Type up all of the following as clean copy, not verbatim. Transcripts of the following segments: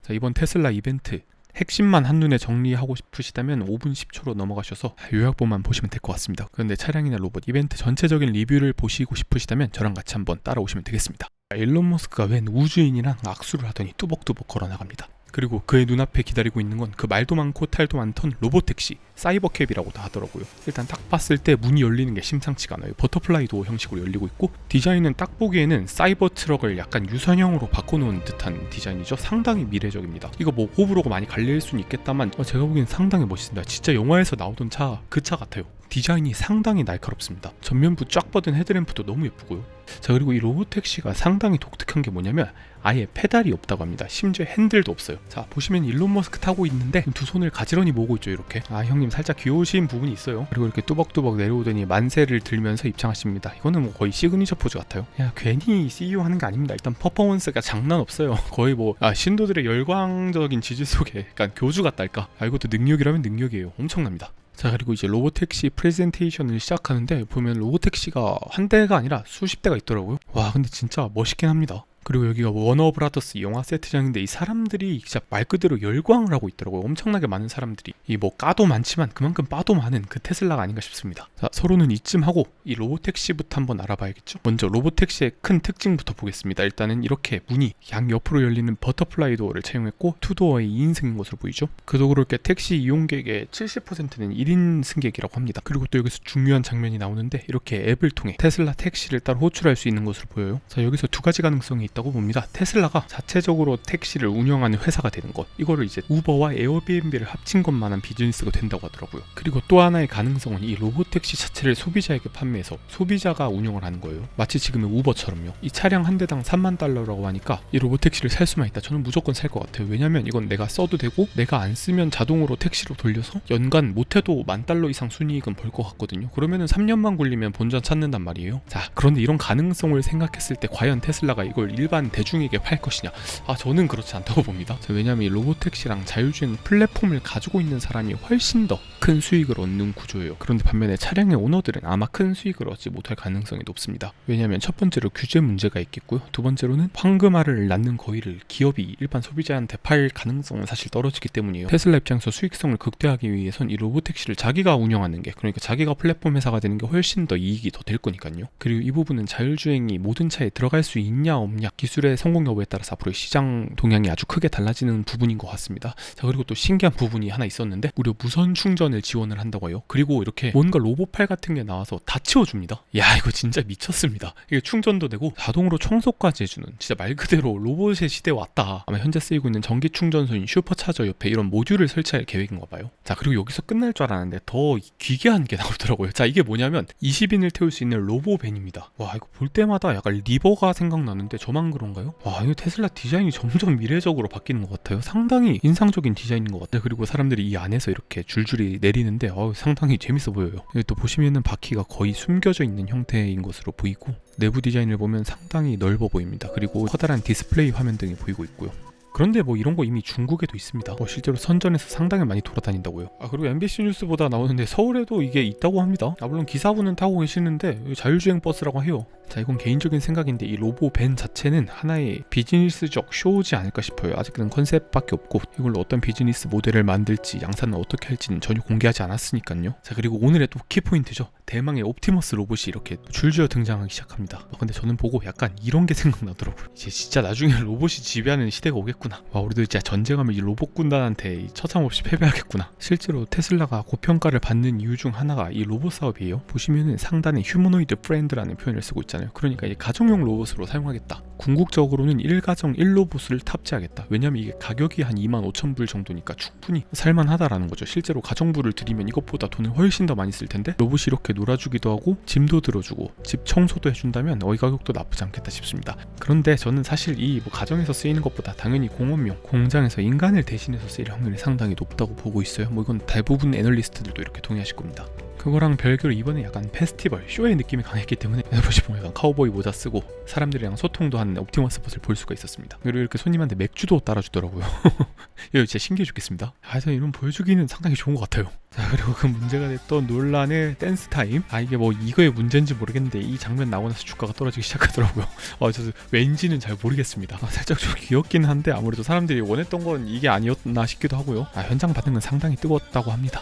자, 이번 테슬라 이벤트 핵심만 한눈에 정리하고 싶으시다면 5분 10초로 넘어가셔서 요약본만 보시면 될 것 같습니다. 그런데 차량이나 로봇 이벤트 전체적인 리뷰를 보시고 싶으시다면 저랑 같이 한번 따라오시면 되겠습니다. 일론 머스크가 웬 우주인이랑 악수를 하더니 뚜벅뚜벅 걸어나갑니다. 그리고 그의 눈앞에 기다리고 있는 건 그 말도 많고 탈도 많던 로봇택시 사이버캡이라고도 하더라고요. 일단 딱 봤을 때 문이 열리는 게 심상치가 않아요. 버터플라이 도어 형식으로 열리고 있고, 디자인은 딱 보기에는 사이버 트럭을 약간 유선형으로 바꿔놓은 듯한 디자인이죠. 상당히 미래적입니다. 이거 뭐 호불호가 많이 갈릴 수는 있겠다만 제가 보기엔 상당히 멋있습니다. 진짜 영화에서 나오던 차, 그 차 같아요. 디자인이 상당히 날카롭습니다. 전면부 쫙 뻗은 헤드램프도 너무 예쁘고요. 자, 그리고 이 로봇택시가 상당히 독특한 게 뭐냐면 아예 페달이 없다고 합니다. 심지어 핸들도 없어요. 자, 보시면 일론 머스크 타고 있는데 두 손을 가지런히 모으고 있죠. 이렇게. 아, 형님 살짝 귀여우신 부분이 있어요. 그리고 이렇게 뚜벅뚜벅 내려오더니 만세를 들면서 입장하십니다. 이거는 뭐 거의 시그니처 포즈 같아요. 야, 괜히 CEO 하는 게 아닙니다. 일단 퍼포먼스가 장난 없어요. 거의 뭐 신도들의 열광적인 지지 속에 약간 교주 같달까. 이것도 능력이라면 능력이에요. 엄청납니다. 자, 그리고 이제 로봇택시 프레젠테이션을 시작하는데 보면 로봇택시가 한 대가 아니라 수십 대가 있더라고요. 와, 근데 진짜 멋있긴 합니다. 그리고 여기가 워너 브라더스 영화 세트장인데 이 사람들이 진짜 말 그대로 열광을 하고 있더라고요. 엄청나게 많은 사람들이. 이 뭐 까도 많지만 그만큼 빠도 많은 그 테슬라가 아닌가 싶습니다. 자, 서로는 이쯤 하고 이 로봇택시부터 한번 알아봐야겠죠. 먼저 로봇택시의 큰 특징부터 보겠습니다. 일단은 이렇게 문이 양옆으로 열리는 버터플라이 도어를 채용했고 투도어의 2인승인 것으로 보이죠. 그도 그렇게 택시 이용객의 70%는 1인 승객이라고 합니다. 그리고 또 여기서 중요한 장면이 나오는데 이렇게 앱을 통해 테슬라 택시를 따로 호출할 수 있는 것으로 보여요. 자, 여기서 두 가지 가능성이 있다고 봅니다. 테슬라가 자체적으로 택시를 운영하는 회사가 되는 것, 이거를 이제 우버와 에어비앤비를 합친 것만한 비즈니스가 된다고 하더라고요. 그리고 또 하나의 가능성은 이 로봇택시 자체를 소비자에게 판매해서 소비자가 운영을 하는 거예요. 마치 지금의 우버처럼요. 이 차량 한 대당 3만 달러라고 하니까 이 로봇택시를 살 수만 있다. 저는 무조건 살 것 같아요. 왜냐면 이건 내가 써도 되고 내가 안 쓰면 자동으로 택시로 돌려서 연간 못해도 $10,000 이상 순이익은 벌 것 같거든요. 그러면은 3년만 굴리면 본전 찾는단 말이에요. 자, 그런데 이런 가능성을 생각했을 때 과연 테슬라가 이걸 일반 대중에게 팔 것이냐? 저는 그렇지 않다고 봅니다. 왜냐하면 이 로봇택시랑 자율주행 플랫폼을 가지고 있는 사람이 훨씬 더 큰 수익을 얻는 구조예요. 그런데 반면에 차량의 오너들은 아마 큰 수익을 얻지 못할 가능성이 높습니다. 왜냐하면 첫 번째로 규제 문제가 있겠고요. 두 번째로는 황금알을 낳는 거위를 기업이 일반 소비자한테 팔 가능성은 사실 떨어지기 때문이에요. 테슬라 입장에서 수익성을 극대화하기 위해선 이 로봇택시를 자기가 운영하는 게, 그러니까 자기가 플랫폼 회사가 되는 게 훨씬 더 이익이 더 될 거니까요. 그리고 이 부분은 자율주행이 모든 차에 들어갈 수 있냐 없냐, 기술의 성공 여부에 따라서 앞으로 시장 동향이 아주 크게 달라지는 부분인 것 같습니다. 자, 그리고 또 신기한 부분이 하나 있었는데 무려 무선 충전을 지원을 한다고 해요. 그리고 이렇게 뭔가 로봇팔 같은 게 나와서 다 치워줍니다. 야, 이거 진짜 미쳤습니다. 이게 충전도 되고 자동으로 청소까지 해주는, 진짜 말 그대로 로봇의 시대에 왔다. 아마 현재 쓰이고 있는 전기 충전소인 슈퍼차저 옆에 이런 모듈을 설치할 계획인가 봐요. 자, 그리고 여기서 끝날 줄 알았는데 더 기괴한 게 나오더라고요. 자, 이게 뭐냐면 20인을 태울 수 있는 로보밴입니다. 와, 이거 볼 때마다 약간 리버가 생각나는데 저만 그런가요? 와, 이거 테슬라 디자인이 점점 미래적으로 바뀌는 것 같아요. 상당히 인상적인 디자인인 것 같아요. 그리고 사람들이 이 안에서 이렇게 줄줄이 내리는데 상당히 재밌어 보여요. 여기 또 보시면은 바퀴가 거의 숨겨져 있는 형태인 것으로 보이고, 내부 디자인을 보면 상당히 넓어 보입니다. 그리고 커다란 디스플레이 화면 등이 보이고 있고요. 그런데 뭐 이런 거 이미 중국에도 있습니다. 실제로 선전에서 상당히 많이 돌아다닌다고요. 그리고 MBC 뉴스보다 나오는데 서울에도 이게 있다고 합니다. 물론 기사분은 타고 계시는데 자율주행 버스라고 해요. 자, 이건 개인적인 생각인데 이 로보밴 자체는 하나의 비즈니스적 쇼지 않을까 싶어요. 아직은 컨셉밖에 없고 이걸로 어떤 비즈니스 모델을 만들지, 양산을 어떻게 할지는 전혀 공개하지 않았으니까요. 자, 그리고 오늘의 또 키포인트죠. 대망의 옵티머스 로봇이 이렇게 줄지어 등장하기 시작합니다. 근데 저는 보고 약간 이런 게 생각나더라고요. 이제 진짜 나중에 로봇이 지배하는 시대가 오겠구나. 우리도 진짜 전쟁하면 이 로봇 군단한테 처참없이 패배하겠구나. 실제로 테슬라가 고평가를 받는 이유 중 하나가 이 로봇 사업이에요. 보시면은 상단에 휴머노이드 프렌드라는 표현을 쓰고 있잖아요. 그러니까 이제 가정용 로봇으로 사용하겠다. 궁극적으로는 1가정 1로봇을 탑재하겠다. 왜냐면 이게 가격이 한 25,000불 정도니까 충분히 살만하다라는 거죠. 실제로 가정부를 들이면 이것보다 돈을 훨씬 더 많이 쓸 텐데 로봇이 이렇게 놀아주기도 하고 짐도 들어주고 집 청소도 해준다면 이 가격도 나쁘지 않겠다 싶습니다. 그런데 저는 사실 이 가정에서 쓰이는 것보다 당연히 공업용, 공장에서 인간을 대신해서 쓰일 확률이 상당히 높다고 보고 있어요. 이건 대부분 애널리스트들도 이렇게 동의하실 겁니다. 그거랑 별개로 이번에 약간 페스티벌 쇼의 느낌이 강했기 때문에 보시면 약간 카우보이 모자 쓰고 사람들이랑 소통도 하는 옵티머스 봇을 볼 수가 있었습니다. 그리고 이렇게 손님한테 맥주도 따라주더라고요. 이거 진짜 신기해 죽겠습니다. 하여튼 이런 보여주기는 상당히 좋은 것 같아요. 자, 그리고 그 문제가 됐던 논란의 댄스 타임. 이게 뭐 이거의 문제인지 모르겠는데 이 장면 나오고 나서 주가가 떨어지기 시작하더라고요. 저도 왠지는 잘 모르겠습니다. 살짝 좀 귀엽긴 한데 아무래도 사람들이 원했던 건 이게 아니었나 싶기도 하고요. 현장 반응은 상당히 뜨거웠다고 합니다.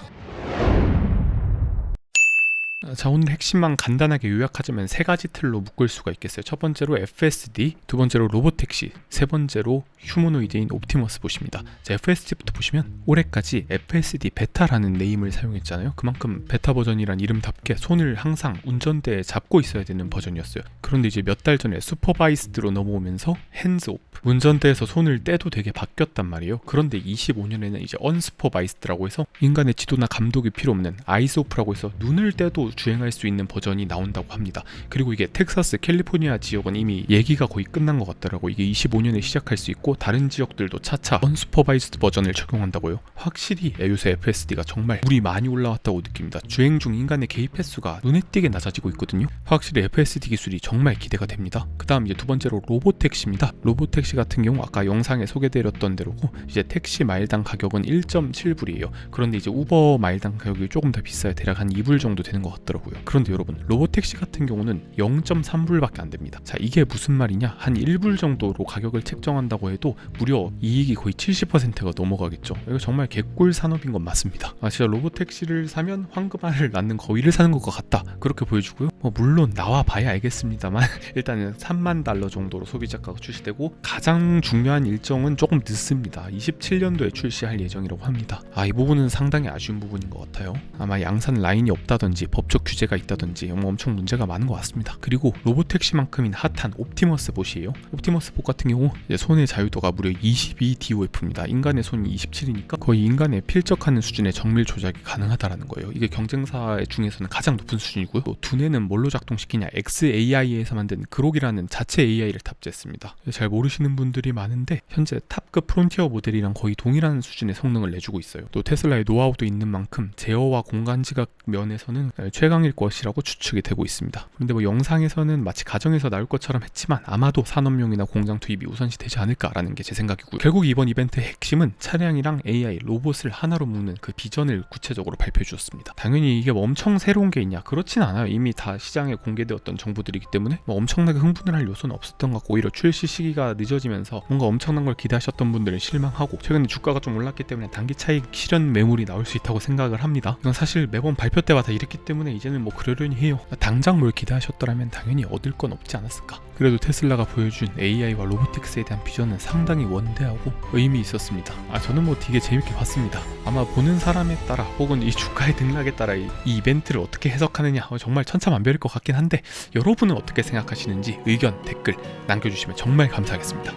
자, 오늘 핵심만 간단하게 요약하자면 세 가지 틀로 묶을 수가 있겠어요. 첫 번째로 FSD, 두 번째로 로보택시, 세 번째로 휴머노이드인 옵티머스 봇입니다. 자, FSD부터 보시면 올해까지 FSD 베타라는 네임을 사용했잖아요. 그만큼 베타 버전이란 이름답게 손을 항상 운전대에 잡고 있어야 되는 버전이었어요. 그런데 이제 몇 달 전에 슈퍼바이스드로 넘어오면서 핸즈 오프, 운전대에서 손을 떼도 되게 바뀌었단 말이에요. 그런데 25년에는 이제 언슈퍼바이스드라고 해서 인간의 지도나 감독이 필요 없는 아이스 오프라고 해서 눈을 떼도 주행할 수 있는 버전이 나온다고 합니다. 그리고 이게 텍사스, 캘리포니아 지역은 이미 얘기가 거의 끝난 것 같더라고. 이게 25년에 시작할 수 있고 다른 지역들도 차차 언슈퍼바이즈드 버전을 적용한다고요. 확실히 요새 FSD가 정말 물이 많이 올라왔다고 느낍니다. 주행 중 인간의 개입 횟수가 눈에 띄게 낮아지고 있거든요. 확실히 FSD 기술이 정말 기대가 됩니다. 그 다음 이제 두 번째로 로보택시입니다. 로보택시 같은 경우 아까 영상에 소개드렸던 대로고 이제 택시 마일당 가격은 1.7불이에요. 그런데 이제 우버 마일당 가격이 조금 더 비싸요. 대략 한 2불 정도 되는 것 같더라고요. 그런데 여러분, 로보택시 같은 경우는 0.3불밖에 안 됩니다. 자, 이게 무슨 말이냐? 한 1불 정도로 가격을 책정한다고 해도 무려 이익이 거의 70%가 넘어가겠죠. 이거 정말 개꿀 산업인 건 맞습니다. 진짜 로보택시를 사면 황금알을 낳는 거위를 사는 것 같다, 그렇게 보여주고요. 물론 나와 봐야 알겠습니다만 일단은 3만 달러 정도로 소비자가가 출시되고 가장 중요한 일정은 조금 늦습니다. 27년도에 출시할 예정이라고 합니다. 이 부분은 상당히 아쉬운 부분인 것 같아요. 아마 양산 라인이 없다든지 법적 규제가 있다든지 엄청 문제가 많은 것 같습니다. 그리고 로보택시만큼인 핫한 옵티머스 봇이에요. 옵티머스 봇 같은 경우 이제 손의 자유도가 무려 22DOF입니다. 인간의 손이 27이니까 거의 인간에 필적하는 수준의 정밀 조작이 가능하다라는 거예요. 이게 경쟁사 중에서는 가장 높은 수준이고요. 또 두뇌는 뭘로 작동시키냐? XAI에서 만든 그록이라는 자체 AI를 탑재했습니다. 잘 모르시는 분들이 많은데 현재 탑급 프론티어 모델이랑 거의 동일한 수준의 성능을 내주고 있어요. 또 테슬라의 노하우도 있는 만큼 제어와 공간 지각 면에서는 최강일 것이라고 추측이 되고 있습니다. 그런데 영상에서는 마치 가정에서 나올 것처럼 했지만 아마도 산업용이나 공장 투입이 우선시 되지 않을까라는 게 제 생각이고요. 결국 이번 이벤트의 핵심은 차량이랑 AI, 로봇을 하나로 묶는 그 비전을 구체적으로 발표해 주었습니다. 당연히 이게 엄청 새로운 게 있냐? 그렇진 않아요. 이미 다 시장에 공개되었던 정보들이기 때문에 엄청나게 흥분을 할 요소는 없었던 것 같고, 오히려 출시 시기가 늦어지면서 뭔가 엄청난 걸 기대하셨던 분들은 실망하고, 최근에 주가가 좀 올랐기 때문에 단기 차익 실현 매물이 나올 수 있다고 생각을 합니다. 이건 사실 매번 발표 때마다 이랬기 때문에 이제는 그러려니 해요. 당장 뭘 기대하셨더라면 당연히 얻을 건 없지 않았을까. 그래도 테슬라가 보여준 AI와 로보틱스에 대한 비전은 상당히 원대하고 의미 있었습니다. 저는 되게 재밌게 봤습니다. 아마 보는 사람에 따라 혹은 이 주가의 등락에 따라 이 이벤트를 어떻게 해석하느냐 정말 천차만별일 것 같긴 한데, 여러분은 어떻게 생각하시는지 의견, 댓글 남겨주시면 정말 감사하겠습니다.